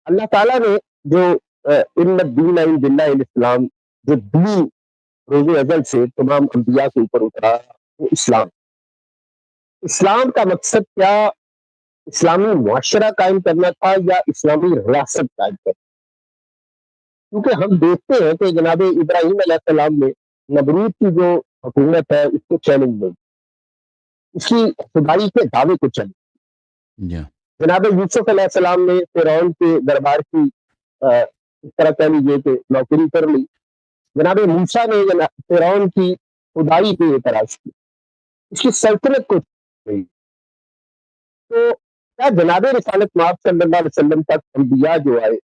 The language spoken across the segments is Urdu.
اللہ تعالیٰ نے جو ان الدین عند اللہ الاسلام، جو دین روز ازل سے تمام انبیاء کے اوپر اترا وہ اسلام. اسلام کا مقصد کیا اسلامی معاشرہ قائم کرنا تھا یا اسلامی ریاست قائم کرنا؟ کیونکہ ہم دیکھتے ہیں کہ جناب ابراہیم علیہ السلام نے نمرود کی جو حکومت ہے اس کو چیلنج نہیں، اس کی خدائی کے دعوے کو چیلنج. جناب یوسف علیہ السلام نے فرعون کے دربار کی اس طرح کہہ لیجیے کہ نوکری کر لی. جناب موسیٰ نے فرعون کی خدائی پہ اعتراض کی، اس کی سلطنت کو گئی. تو کیا جناب رسالت مآب صلی اللہ علیہ وسلم تک انبیاء جو آئے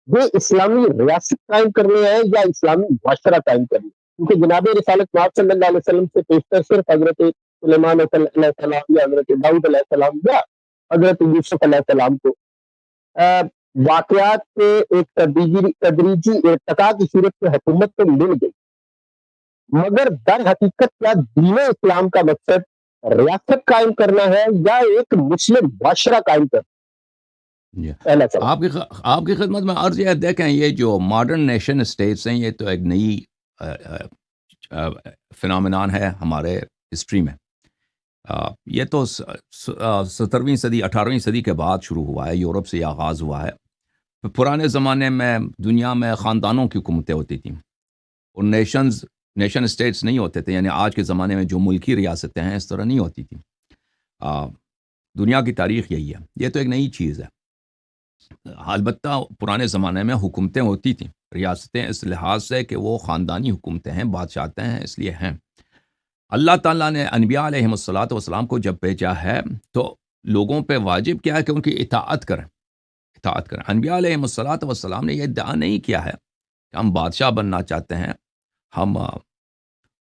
وہ اسلامی ریاست قائم کرنے آئے یا اسلامی معاشرہ قائم کرنے؟ کیونکہ جناب رسالت مآب صلی اللہ علیہ وسلم سے پیشتر صرف حضرت سلیمان علیہ السلام یا حضرت داؤد علیہ السلام یا حضرت یوسف علیہ السلام کو واقعات کے ایک تدریجی ارتقاء کی صورت میں حکومت تو مل گئی، مگر در حقیقت کیا دین اسلام کا مقصد ریاست قائم کرنا ہے یا ایک مسلم معاشرہ قائم کرنا؟ آپ کی خدمت میں عرض یہ دیکھیں، یہ جو ماڈرن نیشن اسٹیٹس ہیں یہ تو ایک نئی فنامنان ہے ہمارے ہسٹری میں. یہ تو 17ویں صدی 18ویں صدی کے بعد شروع ہوا ہے، یورپ سے یہ آغاز ہوا ہے. پرانے زمانے میں دنیا میں خاندانوں کی حکومتیں ہوتی تھیں اور نیشن اسٹیٹس نہیں ہوتے تھے، یعنی آج کے زمانے میں جو ملکی ریاستیں ہیں اس طرح نہیں ہوتی تھیں. دنیا کی تاریخ یہی ہے، یہ تو ایک نئی چیز ہے. البتہ پرانے زمانے میں حکومتیں ہوتی تھیں، ریاستیں اس لحاظ سے کہ وہ خاندانی حکومتیں ہیں، بادشاہتیں ہیں، اس لیے ہیں. اللہ تعالیٰ نے انبیاء علیہ السلام کو جب بھیجا ہے تو لوگوں پہ واجب کیا ہے کہ ان کی اطاعت کریں. انبیاء علیہ السلام نے یہ ادعا نہیں کیا ہے کہ ہم بادشاہ بننا چاہتے ہیں، ہم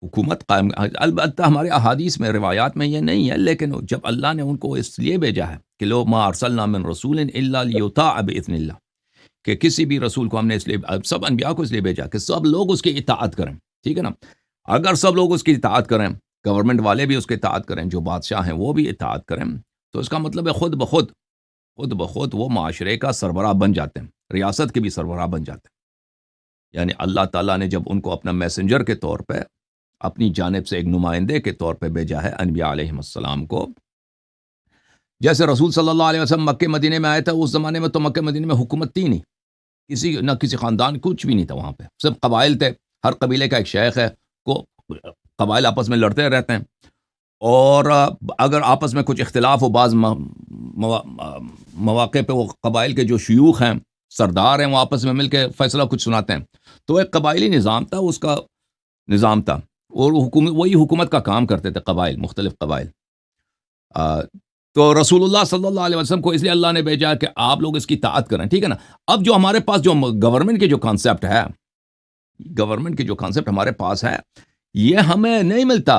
حکومت قائم. البتہ ہمارے احادیث میں روایات میں یہ نہیں ہے، لیکن جب اللہ نے ان کو اس لیے بھیجا ہے کہ لو ما ارسلنا من رسول الا لیطاع باذن اللہ، کہ کسی بھی رسول کو ہم نے اس لیے، سب انبیاء کو اس لیے بھیجا کہ سب لوگ اس کی اطاعت کریں. ٹھیک ہے نا؟ اگر سب لوگ اس کی اطاعت کریں، گورنمنٹ والے بھی اس کی اطاعت کریں، جو بادشاہ ہیں وہ بھی اطاعت کریں، تو اس کا مطلب ہے خود بخود وہ معاشرے کا سربراہ بن جاتے ہیں، ریاست کے بھی سربراہ بن جاتے ہیں. یعنی اللہ تعالیٰ نے جب ان کو اپنا میسنجر کے طور پہ، اپنی جانب سے ایک نمائندے کے طور پہ بھیجا ہے انبیاء علیہ السلام کو. جیسے رسول صلی اللہ علیہ وسلم مکہ مدینے میں آئے تھے، اس زمانے میں تو مکہ مدینے میں حکومت تھی نہیں، نہ کسی خاندان، کچھ بھی نہیں تھا وہاں پہ، صرف قبائل تھے. ہر قبیلے کا ایک شیخ ہے، کو قبائل آپس میں لڑتے رہتے ہیں، اور اگر آپس میں کچھ اختلاف ہو، بعض مواقع پہ وہ قبائل کے جو شیوخ ہیں، سردار ہیں، وہ آپس میں مل کے فیصلہ کچھ سناتے ہیں. تو ایک قبائلی نظام تھا، اس کا نظام تھا، اور وہی حکومت کا کام کرتے تھے قبائل، مختلف قبائل. تو رسول اللہ صلی اللہ علیہ وسلم کو اس لیے اللہ نے بھیجا کہ آپ لوگ اس کی اطاعت کریں. ٹھیک ہے نا؟ اب جو ہمارے پاس جو گورنمنٹ کے جو کانسیپٹ ہمارے پاس ہے، یہ ہمیں نہیں ملتا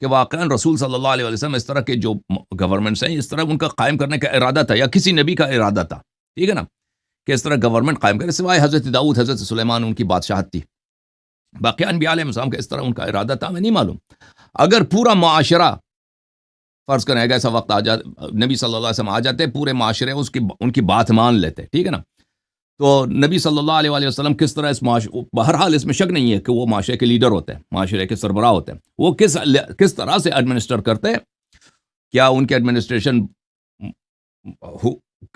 کہ واقعا رسول صلی اللہ علیہ وسلم اس طرح کے جو گورنمنٹس ہیں، اس طرح ان کا قائم کرنے کا ارادہ تھا، یا کسی نبی کا ارادہ تھا. ٹھیک ہے نا؟ کہ اس طرح گورنمنٹ قائم کرے، سوائے حضرت داؤد، حضرت سلیمان، ان کی بادشاہت تھی. باقی انبیاء علیہ السلام کا اس طرح ان کا ارادہ تھا، ہمیں نہیں معلوم. اگر پورا معاشرہ، فرض کریں کہ ایسا وقت نبی صلی اللہ علیہ وسلم آ جاتے، پورے معاشرے ان کی بات مان لیتے. ٹھیک ہے نا؟ تو نبی صلی اللہ علیہ وسلم کس طرح بہرحال اس میں شک نہیں ہے کہ وہ معاشرے کے لیڈر ہوتے ہیں، معاشرے کے سربراہ ہوتے ہیں. وہ کس طرح سے ایڈمنسٹر کرتے، کیا ان کی ایڈمنسٹریشن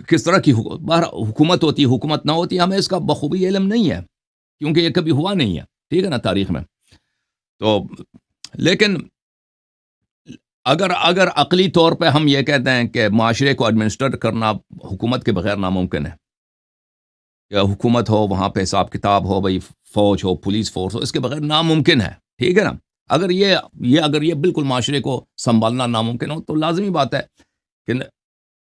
کس طرح کی حکومت ہوتی، حکومت نہ ہوتی، ہمیں اس کا بخوبی علم نہیں ہے، کیونکہ یہ کبھی ہوا نہیں ہے. ٹھیک ہے نا؟ تاریخ میں تو، لیکن اگر عقلی طور پہ ہم یہ کہتے ہیں کہ معاشرے کو ایڈمنسٹر کرنا حکومت کے بغیر ناممکن ہے، یا حکومت ہو، وہاں پہ حساب کتاب ہو، بھائی فوج ہو، پولیس فورس ہو، اس کے بغیر ناممکن ہے. ٹھیک ہے نا؟ اگر یہ بالکل معاشرے کو سنبھالنا ناممکن ہو، تو لازمی بات ہے کہ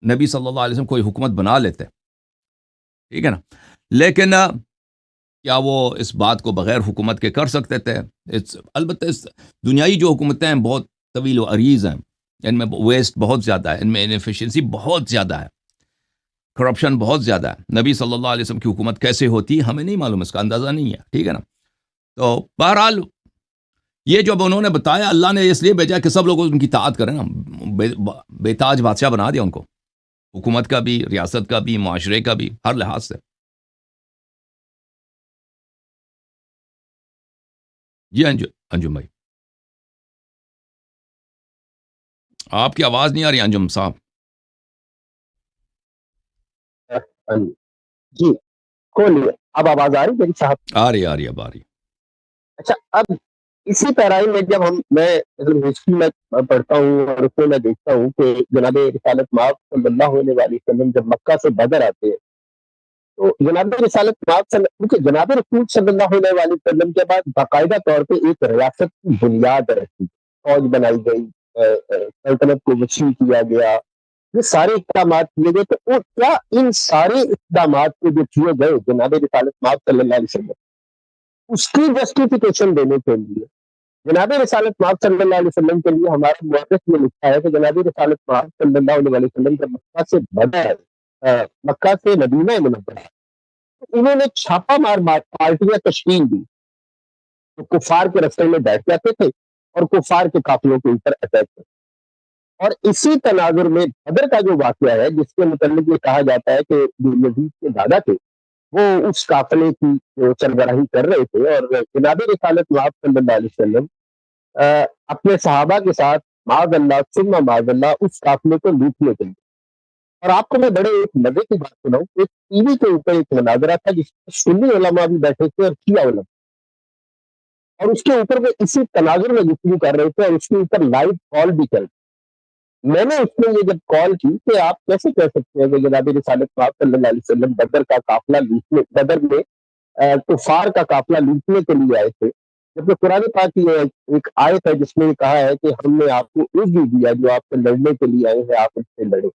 نبی صلی اللہ علیہ وسلم کوئی حکومت بنا لیتے. ٹھیک ہے نا؟ لیکن کیا وہ اس بات کو بغیر حکومت کے کر سکتے تھے؟ البتہ دنیائی جو حکومتیں ہیں بہت طویل و عریض ہیں، ان میں ویسٹ بہت زیادہ ہے، ان میں انفیشنسی بہت زیادہ ہے، کرپشن بہت زیادہ ہے. نبی صلی اللہ علیہ وسلم کی حکومت کیسے ہوتی ہے ہمیں نہیں معلوم، اس کا اندازہ نہیں ہے. ٹھیک ہے نا؟ تو بہرحال یہ جو انہوں نے بتایا، اللہ نے اس لیے بھیجا کہ سب لوگ ان کی اطاعت کریں نا. بے تاج بادشاہ بنا دیا ان کو، حکومت کا بھی، ریاست کا بھی، معاشرے کا بھی، ہر لحاظ سے. جی انجم بھائی، آپ کی آواز نہیں آ رہی انجم صاحب. ہاں جی، کھولئے. اب آواز آ رہی میری صاحب؟ آ رہی اب آ رہی. اچھا، اب اسی پیرائی میں جب میں ہسٹری میں پڑھتا ہوں اور اس میں میں دیکھتا ہوں کہ جناب رسالت مآب صلی اللہ علیہ وسلم جب مکہ سے بدر آتے ہیں تو جناب رسالت مآب کیونکہ جناب رسول صلی اللہ علیہ وسلم کے بعد باقاعدہ طور پہ ایک ریاست کی بنیاد رکھی، فوج بنائی گئی، سلطنت کو وسیع کیا گیا، یہ سارے اقدامات کیے گئے. تو وہ کیا ان سارے اقدامات کو جو کیے گئے جناب رسالت مآب صلی اللہ علیہ وسلم اس کی جسٹیفیکیشن دینے کے لیے جناب رسالت مآب صلی اللہ علیہ وسلم کے لیے ہمارا مورخ یہ لکھا ہے کہ جناب رسالت مآب صلی اللہ علیہ وسلم جب مکہ سے بدر مکہ سے مدینہ منورہ انہوں نے چھاپا مار پارٹیاں تشکیل دی تو کفار کے رستے میں بیٹھ جاتے تھے اور کفار کے قافلوں کے اوپر اٹیک کرتے. اور اسی تناظر میں بدر کا جو واقعہ ہے جس کے متعلق یہ کہا جاتا ہے کہ جو یزید کے دادا تھے وہ اس قافلے کی جو سربراہی کر رہے تھے اور جناب رسالت مآب صلی اللہ علیہ وسلم اپنے صحابہ کے ساتھ معاذ اللہ ثم معاذ اللہ اس قافلے کو لوٹنے کے لیے. اور آپ کو میں بڑے ایک مزے کی بات سناؤں، ایک ٹی وی کے اوپر ایک مناظرہ تھا جس میں سنی علماء بھی بیٹھے تھے اور شیعہ علماء، اور اس کے اوپر وہ اسی تناظر میں گفتگو کر رہے تھے اور اس کے اوپر لائیو کال بھی کر. میں نے اس میں یہ جب کال کی کہ آپ کیسے کہہ سکتے ہیں کہ جناب رسالت پاک صلی اللہ علیہ وسلم بدر کا قافلہ لوٹنے، بدر میں کفار کا قافلہ لوٹنے کے لیے آئے تھے، جبکہ قرآن پاک کی ایک آیت ہے جس میں یہ کہا ہے کہ ہم نے آپ کو عزم دیا جو آپ سے لڑنے کے لیے آئے ہیں آپ اس سے لڑے.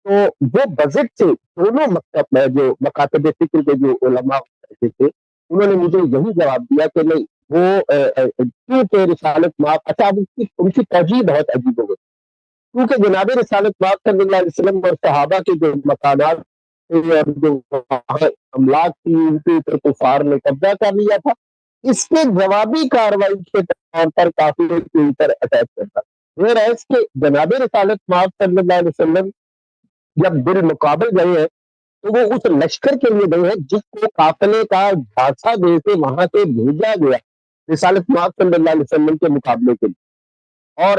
تو وہ بجٹ سے دونوں مکتب میں جو مکاتب فکر کے جو علماء بیٹھے تھے انہوں نے مجھے یہی جواب دیا کہ نہیں وہ کیونکہ رسالت مآب، اچھا اب ان کی ترجیح بہت عجیب ہو گئی کیونکہ جناب رسالت مآب صلی اللہ علیہ وسلم اور صحابہ کے جو مکانات تھے اور جو املاک تھی ان کے اوپر کفار نے قبضہ کر لیا تھا، اس کے جوابی کارروائی کے طور پر قافلے کے اوپر اٹیک کرتا. غیر ایس کہ جناب رسالت مآب صلی اللہ علیہ وسلم جب بالمقابل گئے ہیں تو وہ اس لشکر کے لیے گئے ہیں جس کو قافلے کا جھانسا دے کے وہاں سے بھیجا گیا رسالت مآب صلی اللہ علیہ وسلم کے مقابلے کے لیے. اور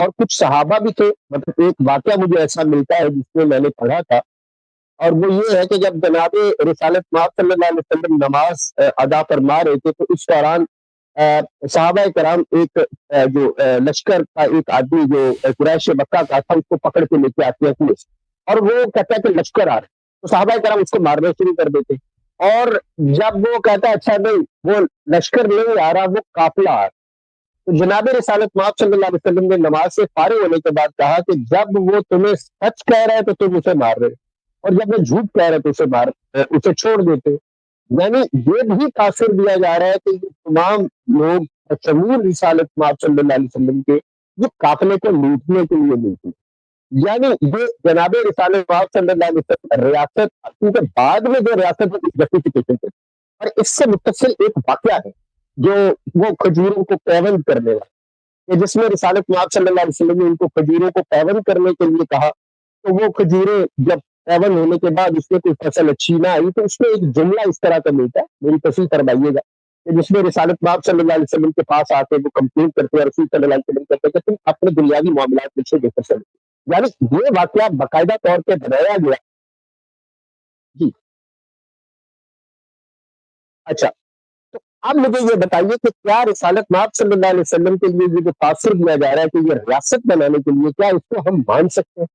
کچھ صحابہ بھی تھے، مطلب ایک واقعہ مجھے ایسا ملتا ہے جس میں نے پڑھا تھا، اور وہ یہ ہے کہ جب جناب رسالت مآب صلی اللہ علیہ وسلم نماز ادا فرما رہے تھے تو اس دوران صحابہ کرام ایک جو لشکر کا ایک آدمی جو قریش مکہ کا تھا اس کو پکڑ کے لے کے آتے ہیں پولیس، اور وہ کہتا ہے کہ لشکر آ رہا ہے تو صحابہ کرام اس کو مارنا شروع کر دیتے. اور جب وہ کہتا ہے اچھا نہیں وہ لشکر نہیں آ رہا وہ قافلہ آ رہا. تو جناب رسالت مآب صلی اللہ علیہ وسلم نے نماز سے فارغ ہونے کے بعد کہا کہ جب وہ تمہیں سچ کہہ رہے تو تم اسے مار رہے اور جب وہ جھوٹ کہہ رہے تو اسے چھوڑ دیتے. یعنی یہ بھی تاثر دیا جا رہا ہے کہ یہ تمام لوگ شمول رسالت مآب صلی اللہ علیہ وسلم کے یہ قافلے کو لوٹنے کے لیے نہیں تھے. یعنی یہ جناب رسالت مآب صلی اللہ علیہ وسلم ریاست کیونکہ بعد میں جو ریاست جسٹیفیکیشن تھے. اور اس سے متصل ایک واقعہ ہے جو وہ کھجوروں کو پیوند کرنے والا کہ جس میں رسالت مآب صلی اللہ علیہ وسلم نے ان کو کھجوروں کو پیوند کرنے کے لیے کہا تو وہ کھجوریں جب پیوند ہونے کے بعد اس میں کوئی فصل اچھی نہ آئی تو اس میں ایک جملہ اس طرح کا ملتا ہے، میری تصحیح فرمائیے گا، کہ جس میں رسالت مآب صلی اللہ علیہ وسلم کے پاس آتے وہ کمپلین کرتے اور رسول صلی اللہ علیہ وسلم کہتے کہ تم اپنے دنیاوی معاملات مجھ سے بے فصل. یعنی یہ واقعہ باقاعدہ طور پہ بنایا گیا. جی اچھا، تو اب مجھے یہ بتائیے کہ کیا رسالت مآب صلی اللہ علیہ وسلم کے لیے یہ جو تاثر دیا جا رہا ہے کہ یہ ریاست بنانے کے لیے کیا اس کو ہم مان سکتے ہیں؟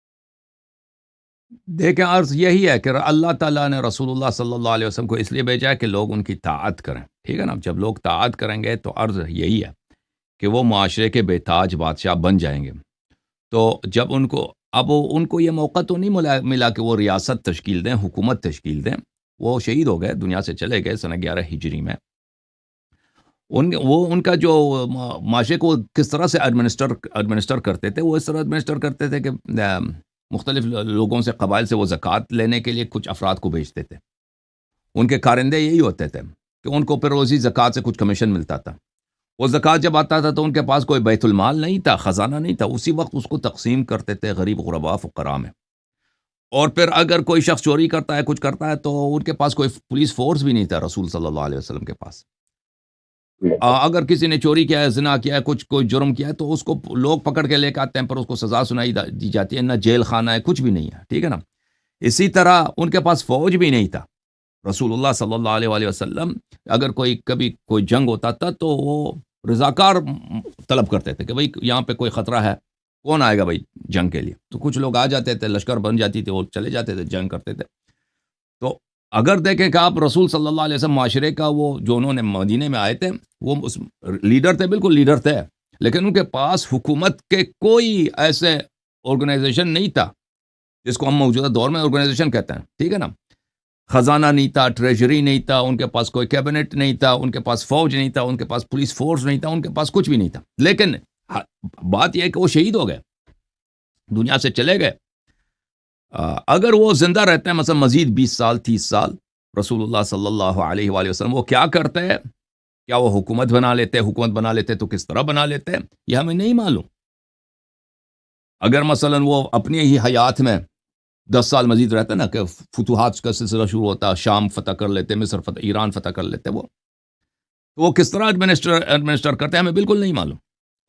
دیکھیں عرض یہی ہے کہ اللہ تعالیٰ نے رسول اللہ صلی اللہ علیہ وسلم کو اس لیے بھیجا ہے کہ لوگ ان کی طاعت کریں. ٹھیک ہے نا، جب لوگ طاعت کریں گے تو عرض یہی ہے کہ وہ معاشرے کے بے تاج بادشاہ بن جائیں گے. تو جب ان کو یہ موقع تو نہیں ملا کہ وہ ریاست تشکیل دیں، حکومت تشکیل دیں. وہ شہید ہو گئے، دنیا سے چلے گئے سنہ 11 ہجری میں. ان کا جو معاشرے کو کس طرح سے ایڈمنسٹر کرتے تھے، وہ اس طرح ایڈمنسٹر کرتے تھے کہ مختلف لوگوں سے، قبائل سے وہ زکوٰۃ لینے کے لیے کچھ افراد کو بھیجتے تھے. ان کے کارندے یہی ہوتے تھے کہ ان کو پھر روزی زکوٰۃ سے کچھ کمیشن ملتا تھا. وہ زکوٰۃ جب آتا تھا تو ان کے پاس کوئی بیت المال نہیں تھا، خزانہ نہیں تھا، اسی وقت اس کو تقسیم کرتے تھے غریب غرباء فقراء میں. اور پھر اگر کوئی شخص چوری کرتا ہے، کچھ کرتا ہے، تو ان کے پاس کوئی پولیس فورس بھی نہیں تھا رسول صلی اللہ علیہ وسلم کے پاس. اگر کسی نے چوری کیا ہے، زنا کیا ہے، کوئی جرم کیا ہے، تو اس کو لوگ پکڑ کے لے کے آتے ہیں، پر اس کو سزا سنائی دی جاتی ہے، نہ جیل خانہ ہے، کچھ بھی نہیں ہے، ٹھیک ہے نا. اسی طرح ان کے پاس فوج بھی نہیں تھا. رسول اللہ صلی اللہ علیہ وآلہ وسلم اگر کبھی کوئی جنگ ہوتا تھا تو وہ رضاکار طلب کرتے تھے کہ بھائی یہاں پہ کوئی خطرہ ہے، کون آئے گا بھائی جنگ کے لیے. تو کچھ لوگ آ جاتے تھے، لشکر بن جاتی تھی، وہ چلے جاتے تھے، جنگ کرتے تھے. تو اگر دیکھیں کہ آپ رسول صلی اللہ علیہ وسلم معاشرے کا وہ جو انہوں نے مدینے میں آئے تھے وہ لیڈر تھے، بالکل لیڈر تھے، لیکن ان کے پاس حکومت کے کوئی ایسے آرگنائزیشن نہیں تھا جس کو ہم موجودہ دور میں آرگنائزیشن کہتے ہیں، ٹھیک ہے نا. خزانہ نہیں تھا، ٹریجری نہیں تھا، ان کے پاس کوئی کیبنٹ نہیں تھا، ان کے پاس فوج نہیں تھا، ان کے پاس پولیس فورس نہیں تھا، ان کے پاس کچھ بھی نہیں تھا. لیکن بات یہ ہے کہ وہ شہید ہو گئے، دنیا سے چلے گئے. اگر وہ زندہ رہتے ہیں مثلا مزید 20 سال 30 سال، رسول اللہ صلی اللہ علیہ وآلہ وسلم وہ کیا کرتے ہیں؟ کیا وہ حکومت بنا لیتے تو کس طرح بنا لیتے ہیں یہ ہمیں نہیں معلوم. اگر مثلا وہ اپنی ہی حیات میں 10 سال مزید رہتے نا کہ فتوحات کا سلسلہ شروع ہوتا، شام فتح کر لیتے، مصر فتح، ایران فتح کر لیتے، وہ کس طرح ایڈمنسٹر کرتے ہیں ہمیں بالکل نہیں معلوم.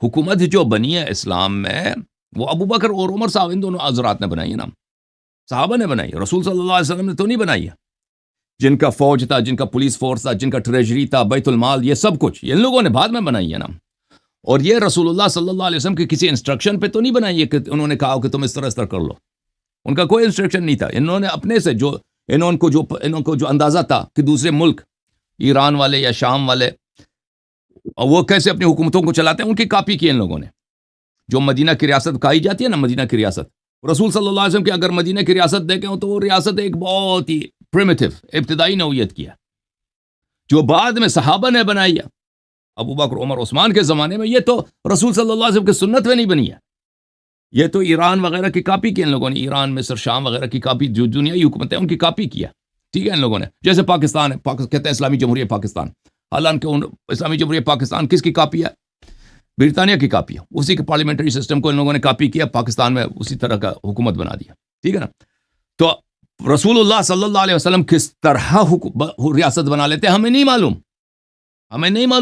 حکومت جو بنی ہے اسلام میں وہ ابو بکر اور عمر صاحب، ان دونوں حضرات نے بنائی ہے نا، صحابہ نے بنائی، رسول صلی اللہ علیہ وسلم نے تو نہیں بنائی ہے. جن کا فوج تھا، جن کا پولیس فورس تھا، جن کا ٹریجری تھا، بیت المال، یہ سب کچھ ان لوگوں نے بعد میں بنائی ہے نا. اور یہ رسول اللہ صلی اللہ علیہ وسلم کی کسی انسٹرکشن پہ تو نہیں بنائی ہے کہ انہوں نے کہا کہ تم اس طرح کر لو. ان کا کوئی انسٹرکشن نہیں تھا. انہوں نے اپنے سے انہوں کو جو اندازہ تھا کہ دوسرے ملک ایران والے یا شام والے وہ کیسے اپنی حکومتوں کو چلاتے ہیں، ان کی کاپی کی ان لوگوں نے. جو مدینہ کی ریاست کہی جاتی ہے نا، مدینہ کی ریاست، رسول صلی اللہ علیہ وسلم کی اگر مدینہ کی ریاست دیکھیں تو وہ ریاست ایک بہت ہی پریمیٹیو ابتدائی نوعیت کی ہے، جو بعد میں صحابہ نے بنائی ہے. ابو بکر، عمر، عثمان کے زمانے میں یہ تو رسول صلی اللہ علیہ وسلم کی سنت میں نہیں بنی ہے. یہ تو ایران وغیرہ کی کاپی کی ان لوگوں نے، ایران، مصر، شام وغیرہ کی کاپی، جو دنیائی حکومت ہے ان کی کاپی کیا، ٹھیک ہے. ان لوگوں نے جیسے پاکستان ہے، کہتے ہیں اسلامی جمہوریہ پاکستان، حالانکہ اسلامی جمہوریہ پاکستان کس کی کاپی ہے؟ برطانیہ کی کاپی ہے. اسی کے پارلیمنٹری سسٹم کو ان لوگوں نے کاپی کیا، پاکستان میں اسی طرح کا حکومت بنا دیا، ٹھیک ہے نا. تو رسول اللہ صلی اللہ علیہ وسلم کس طرح ریاست بنا لیتے ہمیں نہیں معلوم،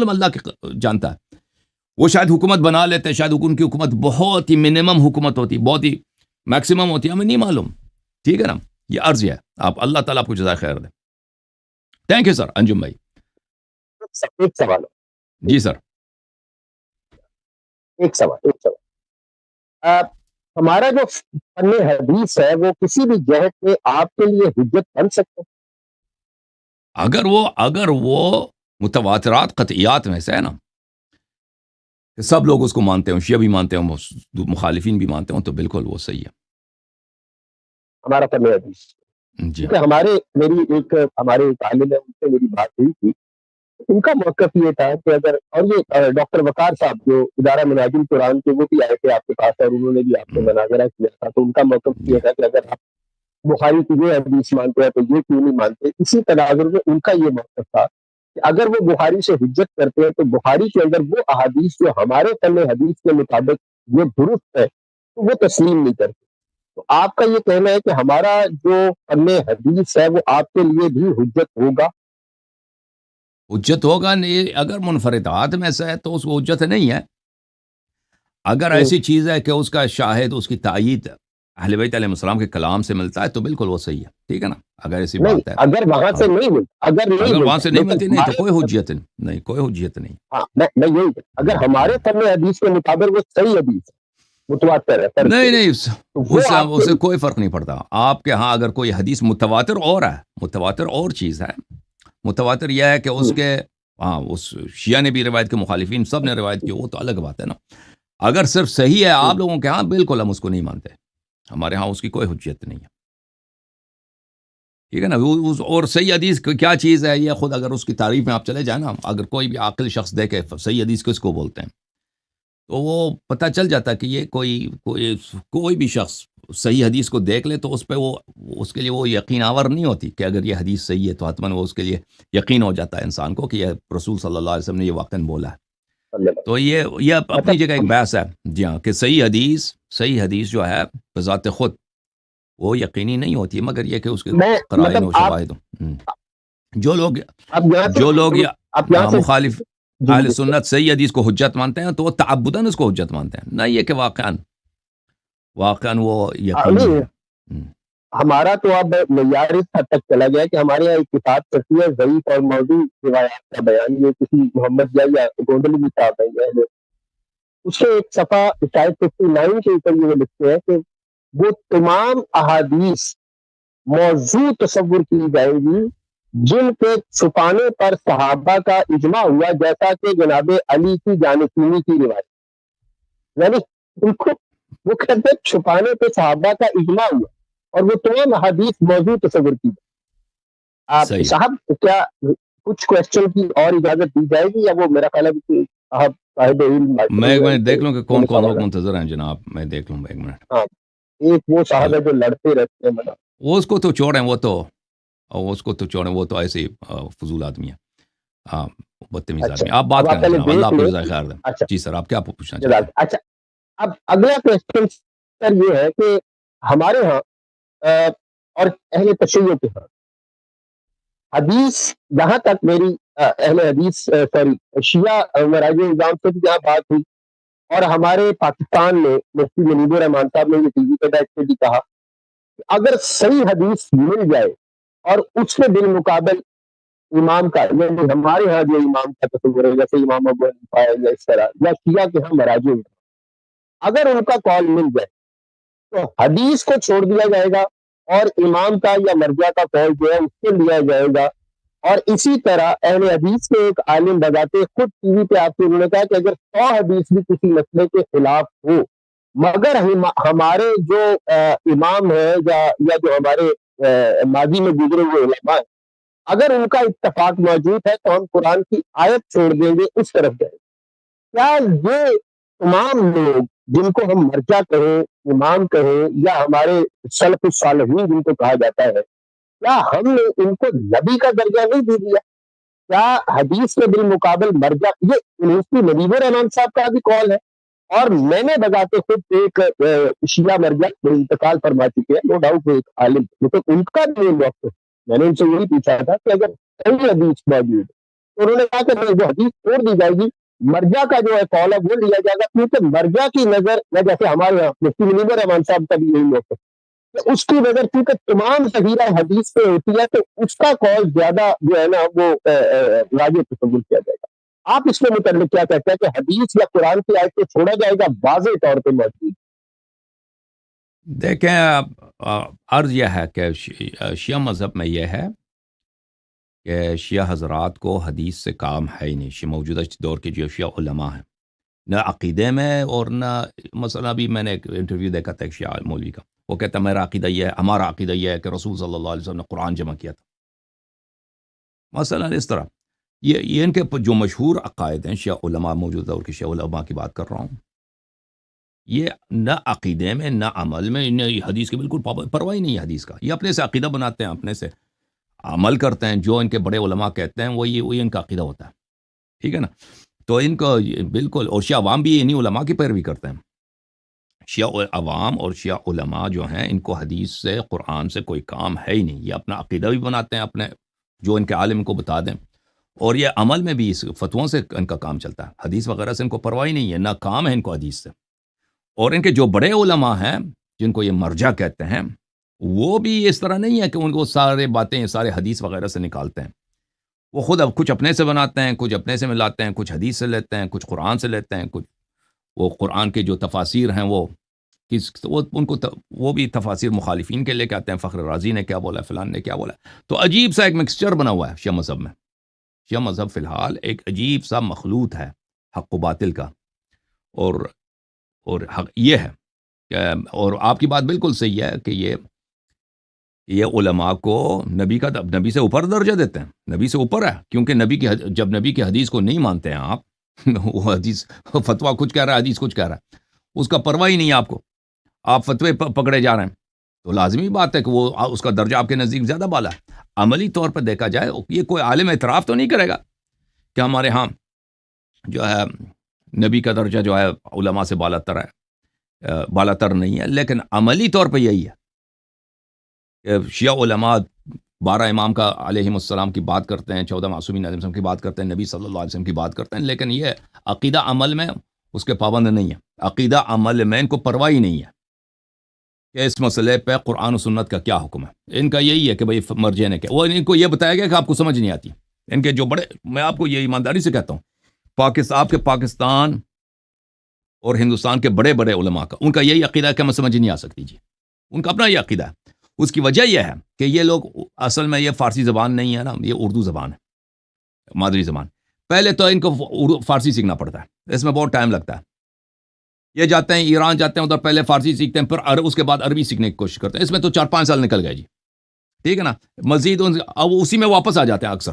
اللہ کی جانتا ہے. وہ شاید حکومت بنا لیتے، شاید ان کی حکومت بہت ہی منیمم حکومت ہوتی، بہت ہی میکسیمم ہوتی، ہمیں نہیں معلوم، ٹھیک ہے نا. یہ عرض ہے. آپ اللہ تعالیٰ آپ کو جزائے خیر دے. Thank you sir. انجم بھائی. ایک سوال. جی سر. ایک سوال. ہمارا جو فن حدیث ہے وہ کسی بھی جہت میں آپ کے لیے حجت بن سکتا ہے؟ اگر وہ متواترات قطعیات میں سے ہے نا، کہ سب لوگ اس کو مانتے ہوں، شیعہ بھی مانتے ہوں، مخالفین بھی مانتے ہوں، تو بالکل وہ صحیح ہے. ہمارا فن حدیث جی کہ ہمارے طالب علم سے میری بات ہوئی تھی، ان کا موقف یہ تھا کہ اگر، اور یہ ڈاکٹر وقار صاحب جو ادارہ مناجم قرآن کے، وہ بھی آئے تھے آپ کے پاس اور انہوں نے بھی آپ سے مناظرہ کیا تھا، تو ان کا موقف یہ تھا کہ اگر آپ بخاری کی یہ حدیث مانتے ہیں تو یہ کیوں نہیں مانتے. اسی تناظر میں ان کا یہ موقف تھا کہ اگر وہ بخاری سے حجت کرتے ہیں تو بخاری کے اندر وہ احادیث جو ہمارے فن حدیث کے مطابق یہ درست ہے تو وہ تسلیم نہیں کرتے. تو آپ کا یہ کہنا ہے کہ ہمارا جو فن حدیث ہے وہ آپ کے لیے بھی حجت ہوگا؟ حجت ہوگا نہیں. اگر منفردات میں سے ہے تو اس کو حجت نہیں ہے. اگر ایسی چیز ہے کہ اس کا شاہد، اس کی تائید اہل بیت علیہ السلام کے کلام سے ملتا ہے تو بالکل وہ صحیح ہے، ٹھیک ہے نا. اگر ایسی بات ہے، اگر وہاں سے نہیں ملتا، اگر وہاں سے نہیں ملتی نہیں تو کوئی حجت نہیں، کوئی حجت نہیں. ہاں میں یہی، اگر ہمارے فن حدیث کے مطابق وہ صحیح حدیث ہے، متواتر ہے، نہیں اسے کوئی فرق نہیں پڑتا. آپ کے ہاں اگر کوئی حدیث متواتر اور ہے، متواتر اور چیز ہے. متواتر یہ ہے کہ اس کے ہاں اس شیعہ نے بھی روایت کے، مخالفین سب نے روایت کی، وہ تو الگ بات ہے نا. اگر صرف صحیح ہے آپ لوگوں کے ہاں، بالکل ہم اس کو نہیں مانتے. ہمارے ہاں اس کی کوئی حجت نہیں ہے، ٹھیک ہے نا. اور صحیح حدیث کیا چیز ہے یہ خود اگر اس کی تعریف میں آپ چلے جائیں نا، اگر کوئی بھی عاقل شخص دیکھے صحیح حدیث کس کو بولتے ہیں تو وہ پتہ چل جاتا ہے کہ یہ کوئی بھی شخص صحیح حدیث کو دیکھ لے تو اس پہ اس کے لیے وہ یقین آور نہیں ہوتی کہ اگر یہ حدیث صحیح ہے تو حتماً وہ اس کے لیے یقین ہو جاتا ہے انسان کو کہ یہ رسول صلی اللہ علیہ وسلم نے یہ واقعاً بولا ہے. تو یہ اپنی جگہ ایک بحث ہے. جی ہاں، کہ صحیح حدیث جو ہے بذات خود وہ یقینی نہیں ہوتی، مگر یہ کہ اس کے قرائن و شواہد جو لوگ جی اہل جی سنت صحیح حدیث کو حجت مانتے ہیں تو وہ تعبداً اس کو حجت مانتے ہیں، نہ یہ کہ واقعاً وہ یقینی نہیں، ہے۔ ہم، ہمارا تو اب معیار اس حد تک چلا گیا کہ ہمارے یہاں ایک کتاب چلتی ہے ضعیف اور موضوع روایات کا بیان، یہ کسی محمد یا گونڈلی بھی صاحب ہیں، اس کے ایک صفحہ شاید 59 کے اوپر یہ لکھتے ہیں کہ وہ تمام احادیث موضوع تصور کی جائیں گی جن کے چھپانے پر صحابہ کا اجماع ہوا، جیسا کہ جناب علی کی جانشینی کی روایت، یعنی ان کو وہ کہتے ہیں چھپانے پہ صحابہ کا اجماع ہوا اور وہ تمام احادیث موضوع تصور کی جائیں۔ آپ صحیح ہے۔ صاحب کیا کچھ کوشچن کی اور اجازت دی جائے گی، یا وہ میرا خیال ہے کہ صاحب صاحب علم میں مائکرو ایک ہے منٹ دیکھ لوں کہ وہ کون کون لوگ سوال ہے۔ منتظر ہیں جناب، میں دیکھ لوں گا ایک منٹ۔ ہاں، ایک وہ صاحب چلو ہے جو لڑتے رہتے ہیں مطلب۔ وہ اس کو تو چھوڑیں، اس کو تو چھوڑیں، وہ تو ایسے ہی فضول آدمی ہے، ہاں، بدتمیز اچھا، آدمی۔ آپ بات اب آپ کریں پہلے جناب، اللہ دیکھ آپ کو لیں۔ جزائے خیر دیں۔ اچھا، جی سر، آپ کیا پوچھنا چاہتے جزاک، ہیں؟ اچھا اب اگلا کوشچن سر یہ ہے کہ ہمارے ہاں اور اہل تشیع کے ہاں حدیث، جہاں تک میری اہل حدیث سوری شیعہ مراجع نظام سے بھی جہاں بات ہوئی، اور ہمارے پاکستان میں مفتی منیب الرحمان صاحب نے یہ ٹی وی پہ بیٹھ کے بھی کہا کہ اگر صحیح حدیث مل جائے اور اس کے بالمقابل امام کا، یعنی ہمارے ہاں جو امام کا تصور ہے جیسے امام ابو حنیفہ ہے یا اس طرح، یا شیعہ کے ہاں مراجع، اگر ان کا کال مل جائے تو حدیث کو چھوڑ دیا جائے گا اور امام کا یا مرجع کا قول جو ہے اس کو لیا جائے گا۔ اور اسی طرح اہل حدیث کے ایک عالم بذات خود ٹی وی پہ آپ سے انہوں نے کہا کہ اگر 100 حدیث بھی کسی مسئلے کے خلاف ہو، مگر ہمارے جو امام ہے یا جو ہمارے ماضی میں گزرے ہوئے علماء ہیں، اگر ان کا اتفاق موجود ہے تو ہم قرآن کی آیت چھوڑ دیں گے، اس طرف جائیں گے۔ کیا یہ تمام لوگ جن کو ہم مرجع کہیں، امام کہیں، یا ہمارے سلف الصالحین جن کو کہا جاتا ہے، کیا ہم نے ان کو نبی کا درجہ نہیں دے دیا؟ کیا حدیث کے بالمقابل مرجع، یہ مفتی منیب الرحمان صاحب کا بھی قول ہے، اور میں نے بذات خود ایک شیعہ مرجع جو انتقال فرما چکے ہیں، نو ڈاؤٹ وہ ایک عالم، لیکن ان کا بھی وقت میں نے ان سے یہی پوچھا تھا کہ اگر صحیح حدیث موجود ہے تو انہوں نے کہا کہ نہیں، جو حدیث چھوڑ دی جائے گی، مرجع کا جو ہے قول ہے وہ لیا جائے گا، کیونکہ مرجع کی نظر، یا جیسے ہمارے یہاں مفتی منیب الرحمان صاحب کا بھی یہی موقف ہے کہ اس کی نظر کیونکہ تمام ذخیرہ حدیث پہ ہوتی ہے، تو اس کا قول زیادہ جو ہے نا وہ راجع تصور کیا جائے گا۔ آپ اس کے متعلق کیا کہتے ہیں کہ حدیث یا قرآن کی آیت کو چھوڑا جائے گا واضح طور پہ موجود؟ دیکھیں، عرض یہ ہے کہ شیعہ مذہب میں یہ ہے کہ شیعہ حضرات کو حدیث سے کام ہے ہی نہیں۔ موجودہ دور کے جو شیعہ علماء ہیں، نہ عقیدے میں اور نہ، مثلا ابھی میں نے ایک انٹرویو دیکھا تھا ایک شیعہ مولوی کا، وہ کہتا ہے میرا عقیدہ یہ ہے، ہمارا عقیدہ یہ ہے کہ رسول صلی اللہ علیہ وسلم نے قرآن جمع کیا تھا، مثلا اس طرح۔ یہ ان کے جو مشہور عقائد ہیں شیعہ علماء، موجودہ دور کے شیعہ علماء کی بات کر رہا ہوں، یہ نہ عقیدے میں نہ عمل میں، انہیں حدیث کی بالکل پرواہ ہی نہیں ہے حدیث کا۔ یہ اپنے سے عقیدہ بناتے ہیں، اپنے سے عمل کرتے ہیں، جو ان کے بڑے علماء کہتے ہیں وہی ان کا عقیدہ ہوتا ہے، ٹھیک ہے نا؟ تو ان کو بالکل، اور شیعہ عوام بھی انہی علماء کی پیروی کرتے ہیں۔ شیعہ عوام اور شیعہ علماء جو ہیں، ان کو حدیث سے، قرآن سے کوئی کام ہے ہی نہیں۔ یہ اپنا عقیدہ بھی بناتے ہیں، اپنے جو ان کے عالم کو بتا دیں، اور یہ عمل میں بھی اس فتووں سے ان کا کام چلتا ہے، حدیث وغیرہ سے ان کو پرواہ ہی نہیں ہے، نہ کام ہے ان کو حدیث سے۔ اور ان کے جو بڑے علماء ہیں جن کو یہ مرجع کہتے ہیں، وہ بھی اس طرح نہیں ہے کہ ان کو سارے باتیں، سارے حدیث وغیرہ سے نکالتے ہیں۔ وہ خود اب کچھ اپنے سے بناتے ہیں، کچھ اپنے سے ملاتے ہیں، کچھ حدیث سے لیتے ہیں، کچھ قرآن سے لیتے ہیں، کچھ وہ قرآن کے جو تفاسیر ہیں وہ بھی تفاسیر مخالفین کے لے کے آتے ہیں، فخر رازی نے کیا بولا، فلان نے کیا بولا۔ تو عجیب سا ایک مکسچر بنا ہوا ہے شیعہ مذہب میں۔ شیعہ مذہب فی الحال ایک عجیب سا مخلوط ہے حق و باطل کا، اور حق یہ ہے کہ، اور آپ کی بات بالکل صحیح ہے کہ یہ علماء کو نبی سے اوپر درجہ دیتے ہیں، نبی سے اوپر ہے، کیونکہ جب نبی کی حدیث کو نہیں مانتے ہیں آپ، وہ حدیث فتویٰ کچھ کہہ رہا ہے، حدیث کچھ کہہ رہا ہے، اس کا پرواہ ہی نہیں ہے آپ کو، آپ فتوے پکڑے جا رہے ہیں، تو لازمی بات ہے کہ وہ اس کا درجہ آپ کے نزدیک زیادہ بالا ہے۔ عملی طور پر دیکھا جائے، یہ کوئی عالم اعتراف تو نہیں کرے گا کہ ہمارے ہاں جو ہے نبی کا درجہ جو ہے علماء سے بالا تر نہیں ہے، لیکن عملی طور پہ یہی ہے کہ شیعہ علماء 12 امام کا علیہم السلام کی بات کرتے ہیں، 14 معصومین علیہم السلام کی بات کرتے ہیں، نبی صلی اللہ علیہ وسلم کی بات کرتے ہیں، لیکن یہ عقیدہ عمل میں اس کے پابند نہیں ہے. عقیدہ عمل میں ان کو پرواہ ہی نہیں ہے کہ اس مسئلے پہ قرآن و سنت کا کیا حکم ہے. ان کا یہی ہے کہ بھائی مرجع نے کیا، وہ ان کو یہ بتایا گیا کہ آپ کو سمجھ نہیں آتی. ان کے جو بڑے، میں آپ کو یہ ایمانداری سے کہتا ہوں، آپ کے پاکستان اور ہندوستان کے بڑے بڑے علماء کا ان کا یہی عقیدہ ہے کہ ہمیں سمجھ نہیں آ سکتی جی. ان کا اپنا یہ عقیدہ ہے. اس کی وجہ یہ ہے کہ یہ لوگ اصل میں یہ فارسی زبان نہیں ہے نا، یہ اردو زبان ہے، مادری زبان. پہلے تو ان کو فارسی سیکھنا پڑتا ہے، اس میں بہت ٹائم لگتا ہے. یہ جاتے ہیں ایران، جاتے ہیں ادھر، پہلے فارسی سیکھتے ہیں، پھر اس کے بعد عربی سیکھنے کی کوشش کرتے ہیں. اس میں تو 4-5 سال نکل گئے جی، ٹھیک ہے نا. مزید اب اسی میں واپس آ جاتے ہیں، اکثر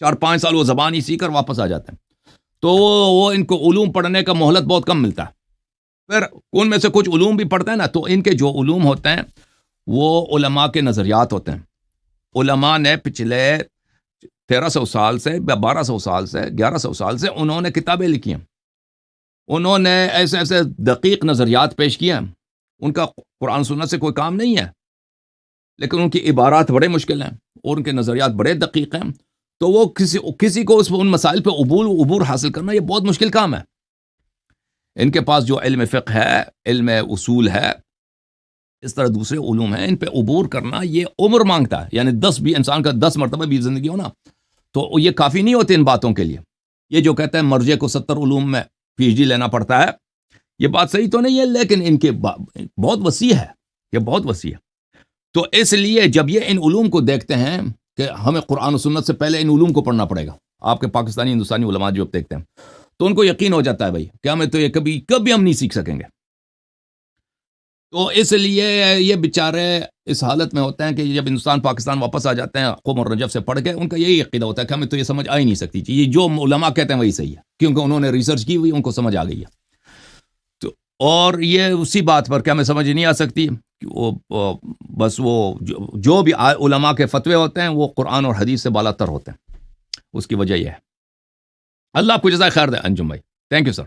4-5 سال وہ زبان ہی سیکھ کر واپس آ جاتے ہیں. تو وہ ان کو علوم پڑھنے کا مہلت بہت کم ملتا ہے. پھر ان میں سے کچھ علوم بھی پڑھتے ہیں نا، تو ان کے جو علوم ہوتے ہیں وہ علماء کے نظریات ہوتے ہیں. علماء نے پچھلے 1300 سال سے، 1200 سال سے، 1100 سال سے انہوں نے کتابیں لکھی ہیں. انہوں نے ایسے ایسے دقیق نظریات پیش کیے ہیں. ان کا قرآن سنت سے کوئی کام نہیں ہے، لیکن ان کی عبارات بڑے مشکل ہیں اور ان کے نظریات بڑے دقیق ہیں. تو وہ کسی کو ان مسائل پہ عبور حاصل کرنا یہ بہت مشکل کام ہے. ان کے پاس جو علم فقہ ہے، علم اصول ہے، اس طرح دوسرے علوم ہیں، ان پہ عبور کرنا یہ عمر مانگتا ہے. یعنی 10 بھی انسان کا 10 مرتبہ بھی زندگی ہونا تو یہ کافی نہیں ہوتے ان باتوں کے لیے. یہ جو کہتے ہیں مرجع کو 70 علوم میں PhD لینا پڑتا ہے، یہ بات صحیح تو نہیں ہے، لیکن ان کے بہت وسیع ہے، یہ بہت وسیع ہے. تو اس لیے جب یہ ان علوم کو دیکھتے ہیں کہ ہمیں قرآن و سنت سے پہلے ان علوم کو پڑھنا پڑے گا، آپ کے پاکستانی ہندوستانی علماء جو دیکھتے ہیں، تو ان کو یقین ہو جاتا ہے بھائی کہ ہمیں تو یہ کبھی ہم نہیں سیکھ سکیں گے. تو اس لیے یہ بیچارے اس حالت میں ہوتے ہیں کہ جب ہندوستان پاکستان واپس آ جاتے ہیں قم اور رجب سے پڑھ کے، ان کا یہی عقیدہ ہوتا ہے کہ ہمیں تو یہ سمجھ آ ہی نہیں سکتی. یہ جو علماء کہتے ہیں وہی صحیح ہے، کیونکہ انہوں نے ریسرچ کی ہوئی، ان کو سمجھ آ گئی ہے. تو اور یہ اسی بات پر کہ ہمیں سمجھ نہیں آ سکتی، بس وہ جو بھی علماء کے فتوے ہوتے ہیں وہ قرآن اور حدیث سے بالا تر ہوتے ہیں. اس کی وجہ یہ ہے. اللہ آپ کو جزائے خیر دے انجم بھائی. Thank you sir.